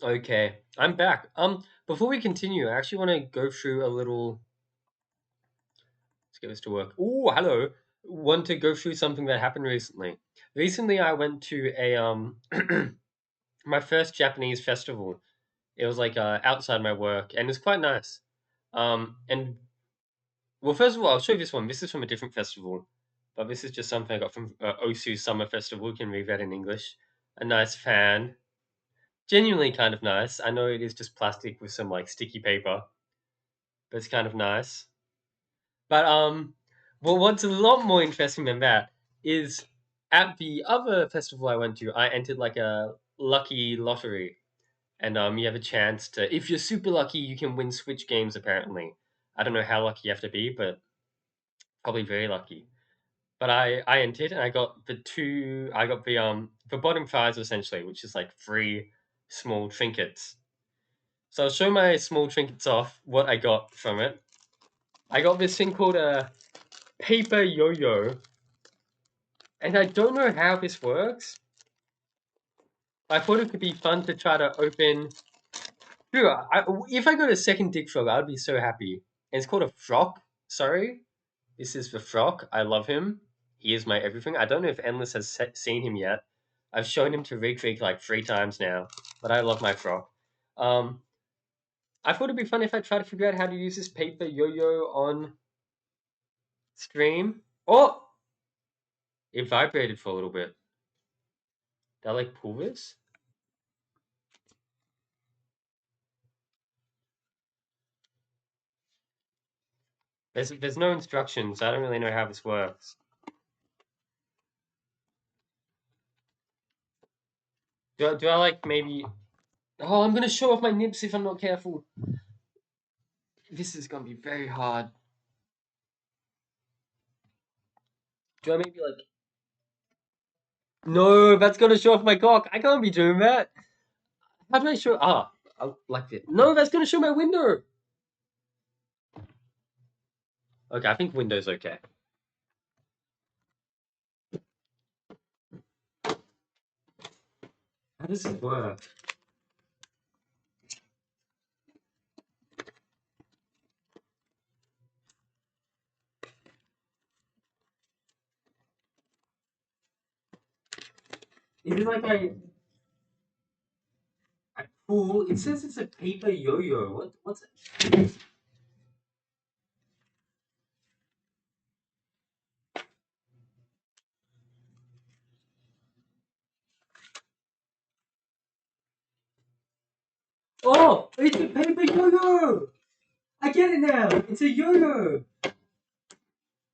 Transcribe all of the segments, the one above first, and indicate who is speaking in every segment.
Speaker 1: Okay, I'm back. Before we continue, I actually want to go through a little. Let's get this to work. Oh, hello. Want to go through something that happened recently. Recently, I went to a my first Japanese festival. It was like outside my work, and it's quite nice. And well, first of all, I'll show you this one. This is from a different festival, but this is just something I got from Osu Summer Festival. You can read that in English. A nice fan, genuinely kind of nice. I know it is just plastic with some like sticky paper, but it's kind of nice. But well, what's a lot more interesting than that is at the other festival I went to, I entered like a lucky lottery, and you have a chance to. If you're super lucky, you can win Switch games. Apparently, I don't know how lucky you have to be, but probably very lucky. But I entered and I got the two. I got the bottom prize essentially, which is like three small trinkets. So I'll show my small trinkets off what I got from it. I got this thing called a paper yo-yo, and I don't know how this works. I thought it could be fun to try to open. Dude, if I got a second dick frog, I'd be so happy. And it's called a frock. Sorry, this is the frock. I love him. He is my everything. I don't know if Endless has seen him yet. I've shown him to Rig like 3 times now, but I love my frock. Um, I thought it'd be fun if I tried to figure out how to use this paper yo-yo on stream. Oh, it vibrated for a little bit. Did I like pull this? There's no instructions. So I don't really know how this works. Do I like maybe? Oh, I'm gonna show off my nips if I'm not careful. This is gonna be very hard. Do I maybe like? No, that's gonna show off my cock. I can't be doing that. How do I show? I like it. No, that's gonna show my window. Okay, I think window's okay. How does it work? Is it like I pull? It says it's a paper yo-yo. What's it? Oh, it's a paper yo-yo. I get it now. It's a yo-yo.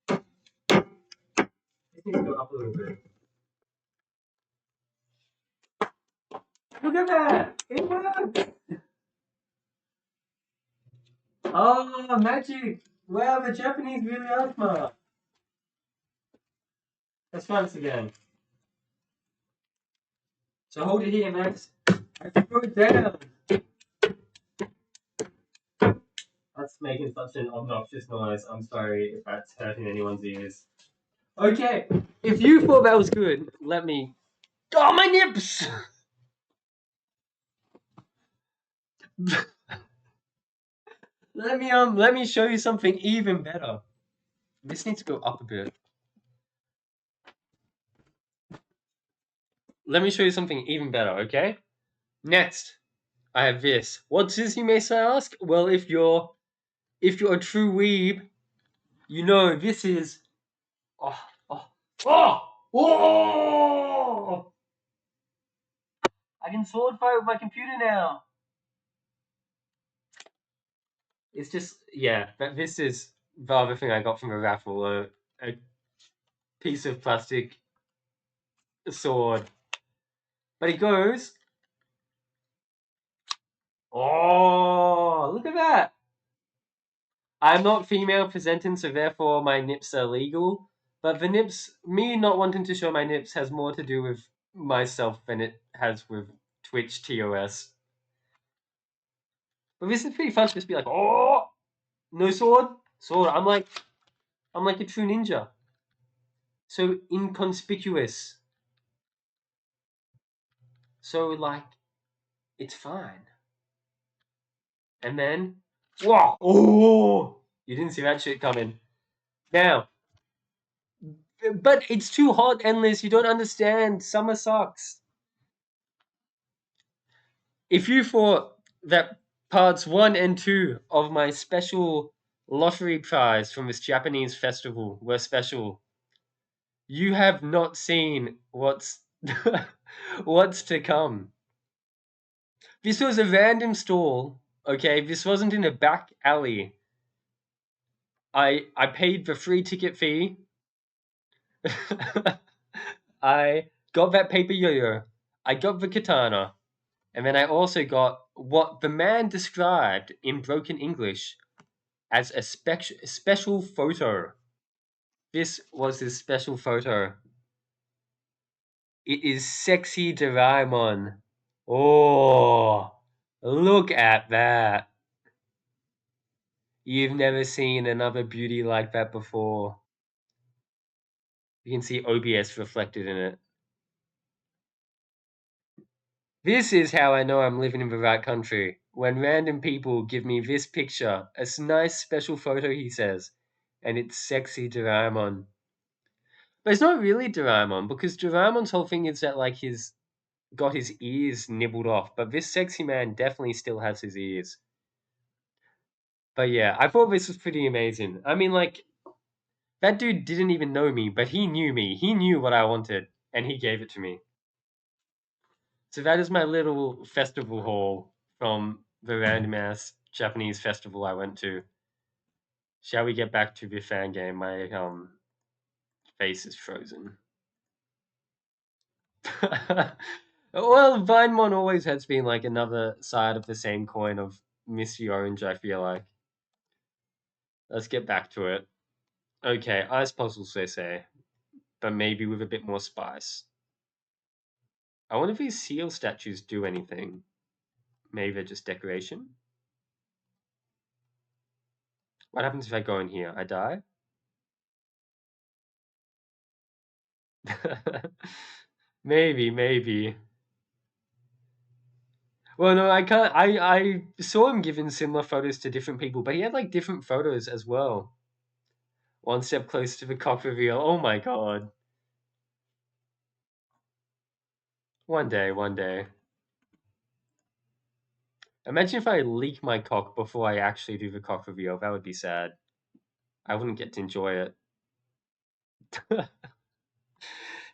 Speaker 1: It needs to go up a little bit. Look at that! It worked! Oh, magic! Wow, the Japanese really are smart. Let's try this again. So hold it here, Max. I have to throw it down. That's making such an obnoxious noise. I'm sorry if that's hurting anyone's ears. Okay, if you thought that was good, let me. Oh, my nips! Let me show you something even better. This needs to go up a bit. Let me show you something even better, okay? Next, I have this. What's this, you may ask? Well, if you're a true weeb, you know this is. Oh, oh, oh, oh! I can sword fight with my computer now. It's just yeah. This is the other thing I got from a raffle: a piece of plastic sword. But it goes. Oh, look at that! I'm not female presenting, so therefore my nips are legal. But the nips, me not wanting to show my nips, has more to do with myself than it has with Twitch TOS. But this is pretty fun to just be like, oh, no sword, sword. I'm like a true ninja. So inconspicuous. So like It's fine. And then, wow, oh, you didn't see that shit coming. Now, but it's too hot, Endless. You don't understand. Summer sucks. If you thought that parts one and two of my special lottery prize from this Japanese festival were special, you have not seen what's to come. This was a random stall. Okay, this wasn't in a back alley. I paid the free ticket fee. I got that paper yo-yo. I got the katana. And then I also got what the man described in broken English as a special photo. This was his special photo. It is sexy Doraemon. Oh, look at that. You've never seen another beauty like that before. You can see OBS reflected in it. This is how I know I'm living in the right country. When random people give me this picture, a nice special photo, he says, and it's sexy Doraemon. But it's not really Doraemon because Doraemon's whole thing is that like he's got his ears nibbled off, but this sexy man definitely still has his ears. But yeah, I thought this was pretty amazing. I mean, like that dude didn't even know me, but he knew me. He knew what I wanted, and he gave it to me. So that is my little festival haul from the random ass Japanese festival I went to. Shall we get back to the fan game? My face is frozen. Well, Vinemon always has been like another side of the same coin of Misty Orange, I feel like. Let's get back to it. Okay, ice puzzles, they say, but maybe with a bit more spice. I wonder if these seal statues do anything. Maybe they're just decoration? What happens if I go in here? I die? Maybe, maybe. Well, no, I can't. I saw him giving similar photos to different people, but he had like different photos as well. One step closer to the cock reveal. Oh my god. One day, one day. Imagine if I leak my cock before I actually do the cock reveal. That would be sad. I wouldn't get to enjoy it.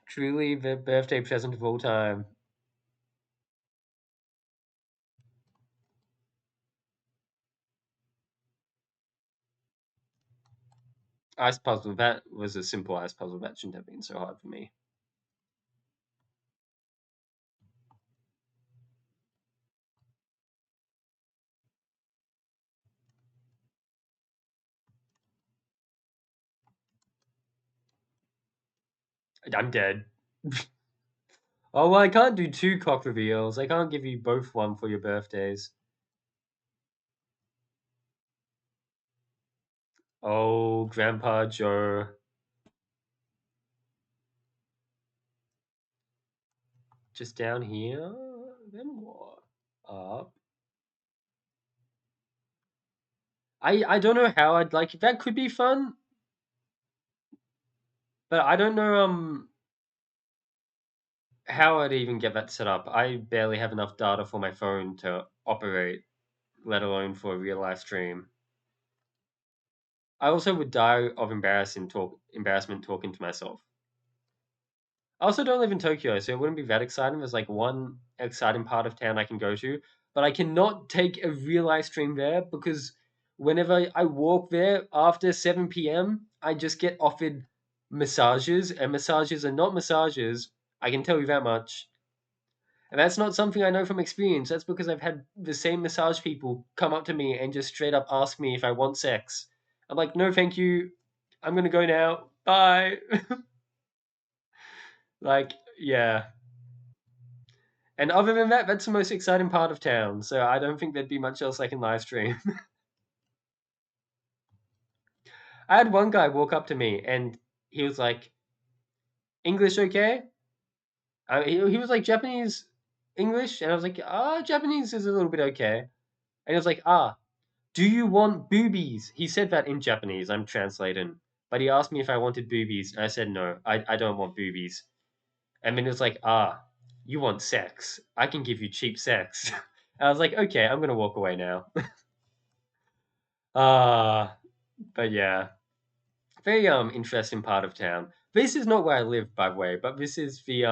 Speaker 1: Truly the birthday present of all time. Ice puzzle. That was a simple ice puzzle. That shouldn't have been so hard for me. I'm dead. Oh, well, I can't do two cock reveals. I can't give you both one for your birthdays. Oh, Grandpa Joe. Just down here? Then what? Up. I don't know how I'd like it. That could be fun, but I don't know how I'd even get that set up. I barely have enough data for my phone to operate, let alone for a real live stream. I also would die of embarrassment talking to myself. I also don't live in Tokyo, so it wouldn't be that exciting. There's like one exciting part of town I can go to, but I cannot take a real live stream there because whenever I walk there after 7 p.m., I just get offered massages, and massages are not massages. I can tell you that much. And that's not something I know from experience. That's because I've had the same massage people come up to me and just straight up ask me if I want sex. I'm like, no, thank you. I'm gonna go now. Bye. Like, yeah. And other than that, that's the most exciting part of town. So I don't think there'd be much else I can live stream. I had one guy walk up to me and he was like, English okay? He was like Japanese. English? And I was like, Japanese is a little bit okay. And he was like, do you want boobies? He said that in Japanese. I'm translating. But he asked me if I wanted boobies, and I said no, I don't want boobies. And then it was like, you want sex? I can give you cheap sex. I was like, okay, I'm gonna walk away now. Ah, but yeah, very interesting part of town. This is not where I live, by the way, but this is the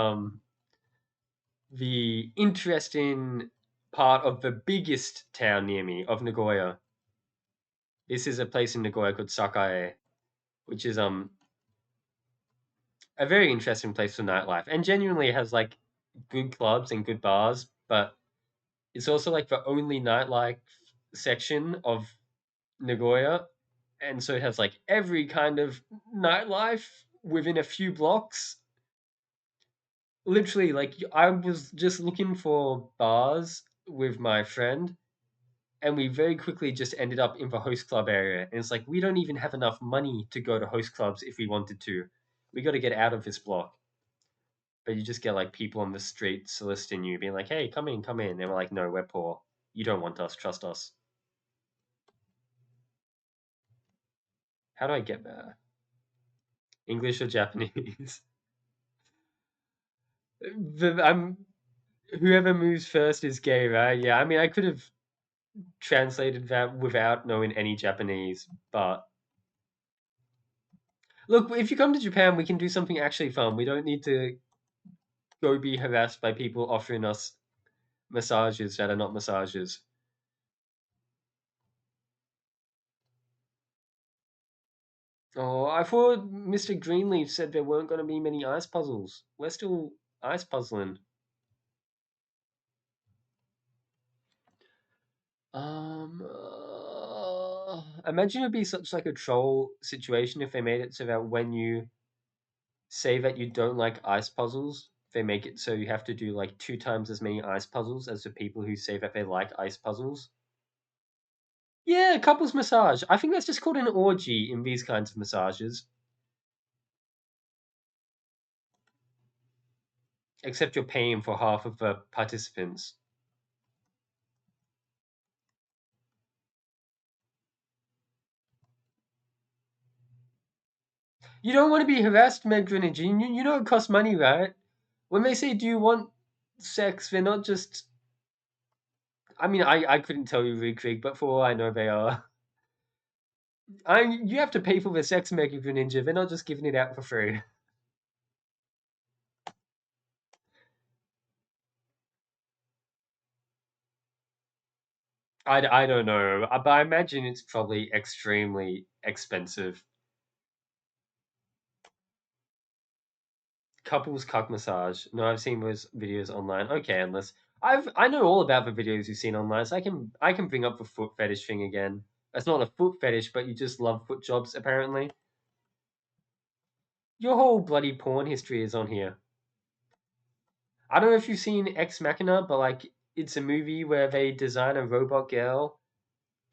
Speaker 1: interesting part of the biggest town near me of Nagoya. This is a place in Nagoya called Sakae, which is a very interesting place for nightlife, and genuinely has like good clubs and good bars, but it's also like the only nightlife section of Nagoya, and so it has like every kind of nightlife within a few blocks. Literally, like I was just looking for bars with my friend, and we very quickly just ended up in the host club area. And it's like we don't even have enough money to go to host clubs if we wanted to. We got to get out of this block. But you just get like people on the street soliciting you, being like, "Hey, come in, come in." And we're like, "No, we're poor. You don't want us. Trust us." How do I get there? English or Japanese? I'm whoever moves first is gay, right? Yeah, I mean, I could have translated that without knowing any Japanese, but look, if you come to Japan, we can do something actually fun. We don't need to go be harassed by people offering us massages that are not massages. Oh, I thought Mr. Greenleaf said there weren't going to be many ice puzzles. We're still ice puzzling. Imagine it'd be such like a troll situation if they made it so that when you say that you don't like ice puzzles, they make it so you have to do like two times as many ice puzzles as the people who say that they like ice puzzles. Yeah, couples massage. I think that's just called an orgy in these kinds of massages. Except you're paying for half of the participants. You don't want to be harassed, Meg and Jean. You know it costs money, right? When they say, "Do you want sex?" They're not just. I mean, I couldn't tell you, Rig, but for all I know, they are. You have to pay for the sex, Mega Greninja. They're not just giving it out for free. I don't know, but I imagine it's probably extremely expensive. Couples cuck massage. No, I've seen those videos online. Okay, unless I know all about the videos you've seen online, so I can bring up the foot fetish thing again. That's not a foot fetish, but you just love foot jobs apparently. Your whole bloody porn history is on here. I don't know if you've seen Ex Machina, but like it's a movie where they design a robot girl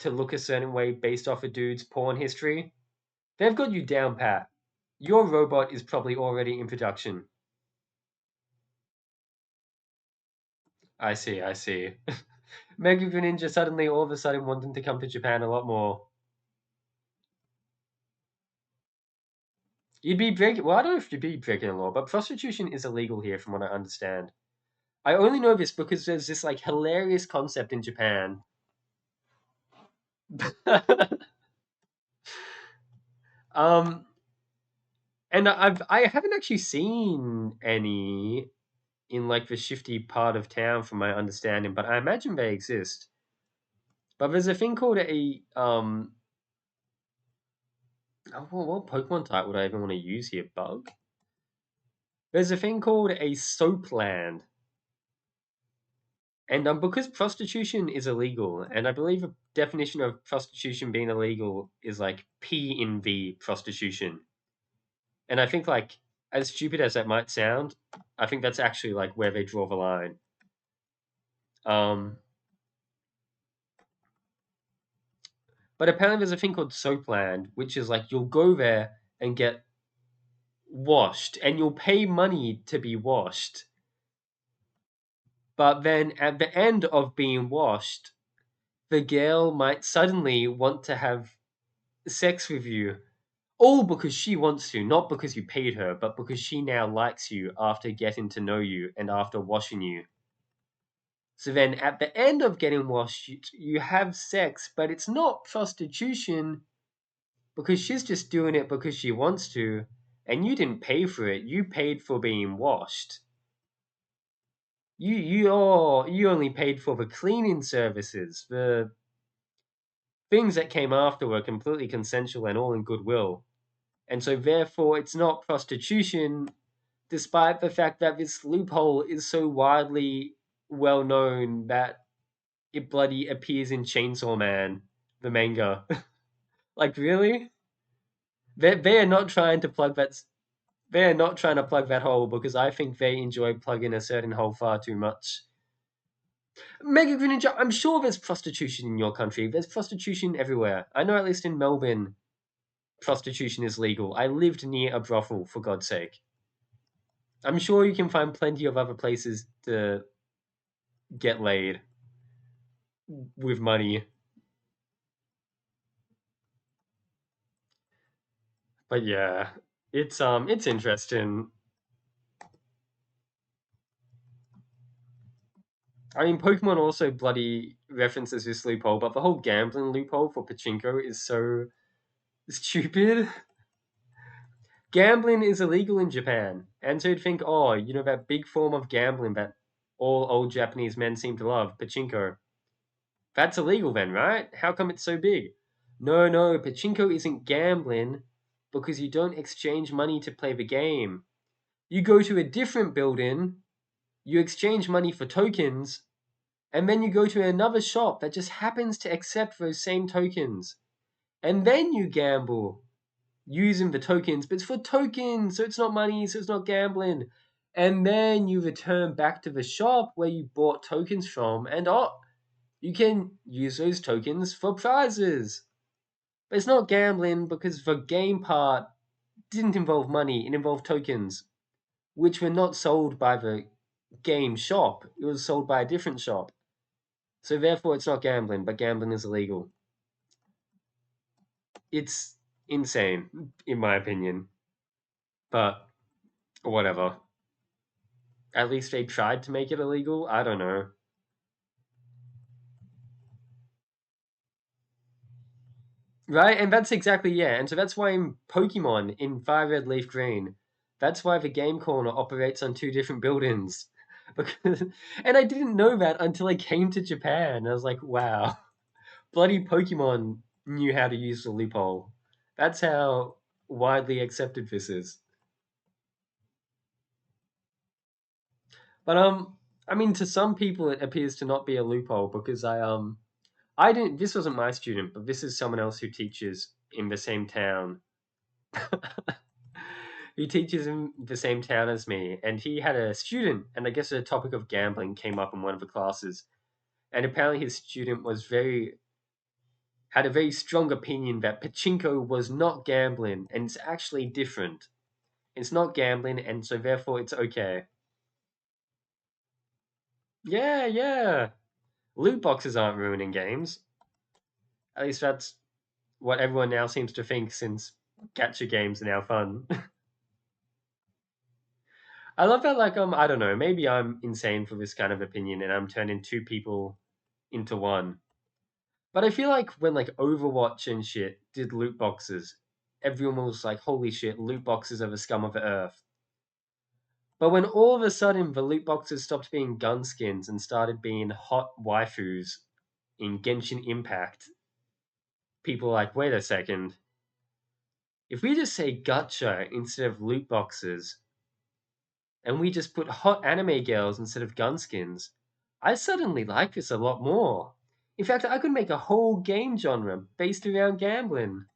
Speaker 1: to look a certain way based off a dude's porn history. They've got you down pat. Your robot is probably already in production. I see, I see. Mega Greninja suddenly all of a sudden wanting to come to Japan a lot more. You'd be breaking, well, I don't know if you'd be breaking the law, but prostitution is illegal here from what I understand. I only know this because there's this like hilarious concept in Japan. um, and I haven't actually seen any in like the shifty part of town from my understanding, but I imagine they exist. But there's a thing called a oh, what Pokemon type would I even want to use here? Bug? There's a thing called a soapland. And because prostitution is illegal, and I believe a definition of prostitution being illegal is like P in V prostitution. And I think like as stupid as that might sound, I think that's actually like where they draw the line. Um, but apparently there's a thing called Soapland, which is like you'll go there and get washed, and you'll pay money to be washed. But then at the end of being washed, the girl might suddenly want to have sex with you. All because she wants to, not because you paid her, but because she now likes you after getting to know you and after washing you. So then at the end of getting washed, you have sex, but it's not prostitution because she's just doing it because she wants to, and you didn't pay for it. You paid for being washed. You only paid for the cleaning services. The things that came after were completely consensual and all in goodwill. And so therefore it's not prostitution, despite the fact that this loophole is so widely well known that it bloody appears in Chainsaw Man, the manga. Like really? They are not trying to plug that. They are not trying to plug that hole because I think they enjoy plugging a certain hole far too much. Mega Greninja, I'm sure there's prostitution in your country. There's prostitution everywhere. I know at least in Melbourne, prostitution is legal. I lived near a brothel, for God's sake. I'm sure you can find plenty of other places to get laid with money. But yeah, it's interesting. I mean, Pokemon also bloody references this loophole, but the whole gambling loophole for pachinko is so stupid. Gambling is illegal in Japan, and so you'd think, oh, that big form of gambling that all old Japanese men seem to love, pachinko. That's illegal then, right? How come it's so big? No, no, pachinko isn't gambling because you don't exchange money to play the game. You go to a different building, you exchange money for tokens, and then you go to another shop that just happens to accept those same tokens. And then you gamble using the tokens, but it's for tokens, so it's not money, so it's not gambling. And then you return back to the shop where you bought tokens from, and you can use those tokens for prizes. But it's not gambling because the game part didn't involve money, it involved tokens, which were not sold by the game shop, it was sold by a different shop. So therefore, it's not gambling, but gambling is illegal. It's insane, in my opinion. But whatever. At least they tried to make it illegal. I don't know. Right? And that's exactly, yeah. And so that's why in Pokemon, in Fire Red Leaf Green, that's why the game corner operates on two different buildings. Because, and I didn't know that until I came to Japan. I was like, wow, bloody Pokemon knew how to use the loophole. That's how widely accepted this is. But I mean, to some people, it appears to not be a loophole because I didn't. This wasn't my student, but this is someone else who teaches in the same town. Who teaches in the same town as me, and he had a student, and I guess the topic of gambling came up in one of the classes, and apparently his student was very had a very strong opinion that pachinko was not gambling, and it's actually different. It's not gambling, and so therefore it's okay. Yeah, yeah. Loot boxes aren't ruining games. At least that's what everyone now seems to think since gacha games are now fun. I love that, like, I don't know, maybe I'm insane for this kind of opinion and I'm turning two people into one. But I feel like when, like, Overwatch and shit did loot boxes, everyone was like, holy shit, loot boxes are the scum of the earth. But when all of a sudden the loot boxes stopped being gun skins and started being hot waifus in Genshin Impact, people were like, wait a second, if we just say gacha instead of loot boxes, and we just put hot anime girls instead of gun skins, I suddenly like this a lot more. In fact, I could make a whole game genre based around gambling.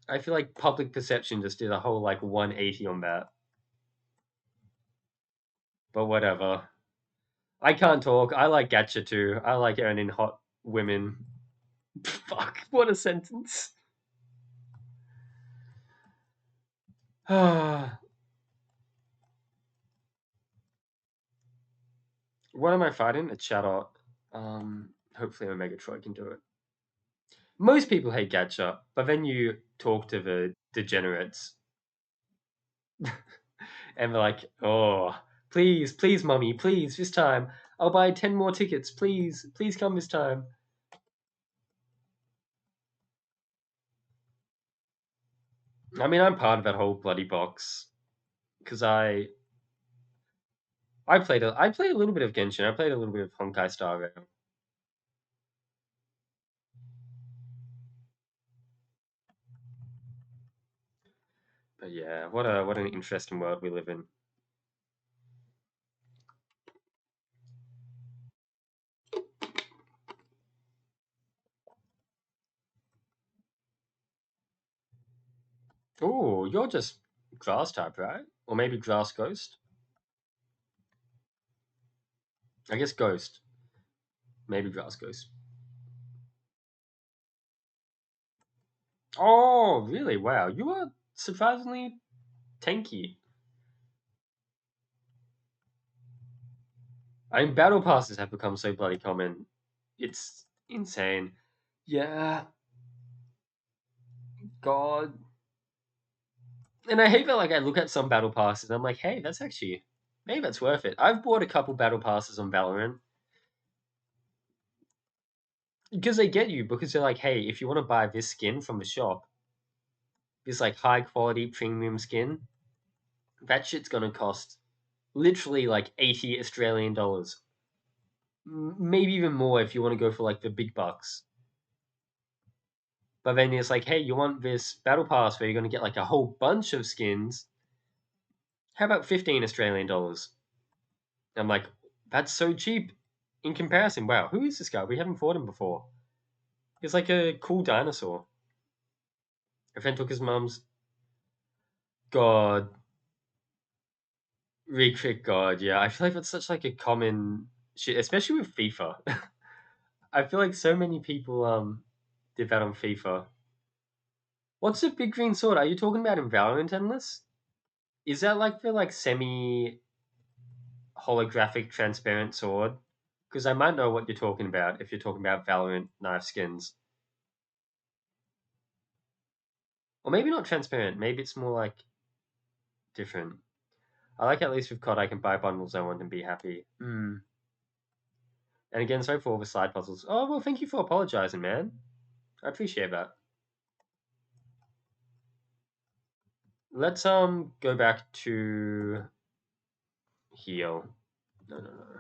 Speaker 1: I feel like public perception just did a whole like 180 on that. But whatever. I can't talk. I like gacha too. I like earning hot women. Fuck, what a sentence. What am I fighting? A Chatot. Hopefully Omega Troy can do it. Most people hate Gacha, but then you talk to the degenerates, and they're like, "Oh, please, please, mummy, please, this time. I'll buy 10 more tickets. Please, please come this time." I mean, I'm part of that whole bloody box because I played a little bit of Genshin. I played a little bit of Honkai Star Rail. But yeah, what an interesting world we live in. Oh, you're just grass type, right? Or maybe grass ghost? I guess ghost. Maybe grass ghost. Oh, really? Wow. You are surprisingly tanky. I mean, battle passes have become so bloody common. It's insane. Yeah, God. And I hate that, like, I look at some battle passes and I'm like, hey, that's actually, maybe that's worth it. I've bought a couple battle passes on Valorant because they get you, because they're like, hey, if you want to buy this skin from the shop, this, like, high quality premium skin, that shit's gonna cost literally like 80 Australian dollars. Maybe even more if you want to go for like the big bucks. But then it's like, hey, you want this battle pass where you're going to get like a whole bunch of skins? How about 15 Australian dollars? I'm like, that's so cheap in comparison. Wow, who is this guy? We haven't fought him before. He's like a cool dinosaur. A friend took his mum's God, Recrit God. Yeah, I feel like that's such like a common shit, especially with FIFA. I feel like so many people did that on FIFA. What's the big green sword? Are you talking about in Valorant Endless? Is that like the like semi holographic transparent sword? Because I might know what you're talking about if you're talking about Valorant knife skins. Or maybe not transparent, maybe it's more like different. I like at least with COD I can buy bundles I want and be happy. And again, sorry for all the side puzzles. Oh well, thank you for apologizing, man. I appreciate that. Let's go back to heal. No, no, no.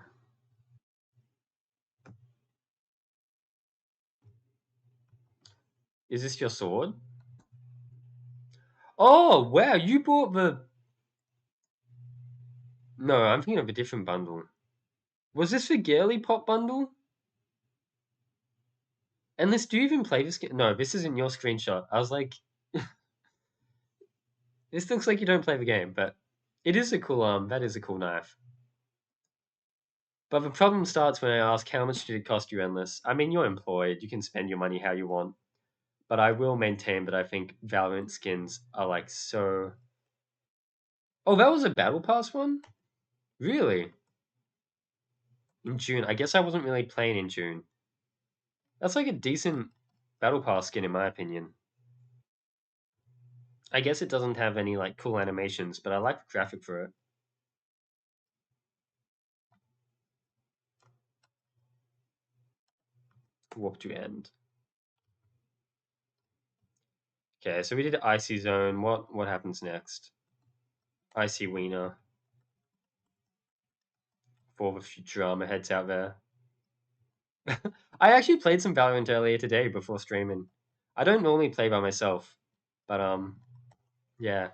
Speaker 1: Is this your sword? Oh wow, you bought the. No, I'm thinking of a different bundle. Was this the Girly Pop bundle? And this, do you even play this game? No, this isn't your screenshot. I was like, this looks like you don't play the game, but it is a cool that is a cool knife. But the problem starts when I ask how much did it cost you, Endless? I mean, you're employed, you can spend your money how you want. But I will maintain that I think Valorant skins are like so. Oh, that was a Battle Pass one? Really? In June. I guess I wasn't really playing in June. That's like a decent Battle Pass skin in my opinion. I guess it doesn't have any like cool animations, but I like the graphic for it. Warp to end. Okay, so we did Icy Zone. What happens next? Icy Wiener. For the Futurama heads out there. I actually played some Valorant earlier today before streaming. I don't normally play by myself, but yeah.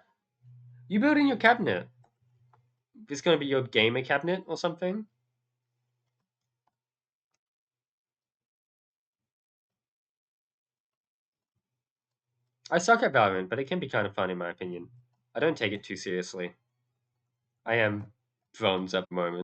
Speaker 1: You building your cabinet? This gonna be your gamer cabinet or something? I suck at Valorant, but it can be kind of fun in my opinion. I don't take it too seriously. I am bronze at the moment.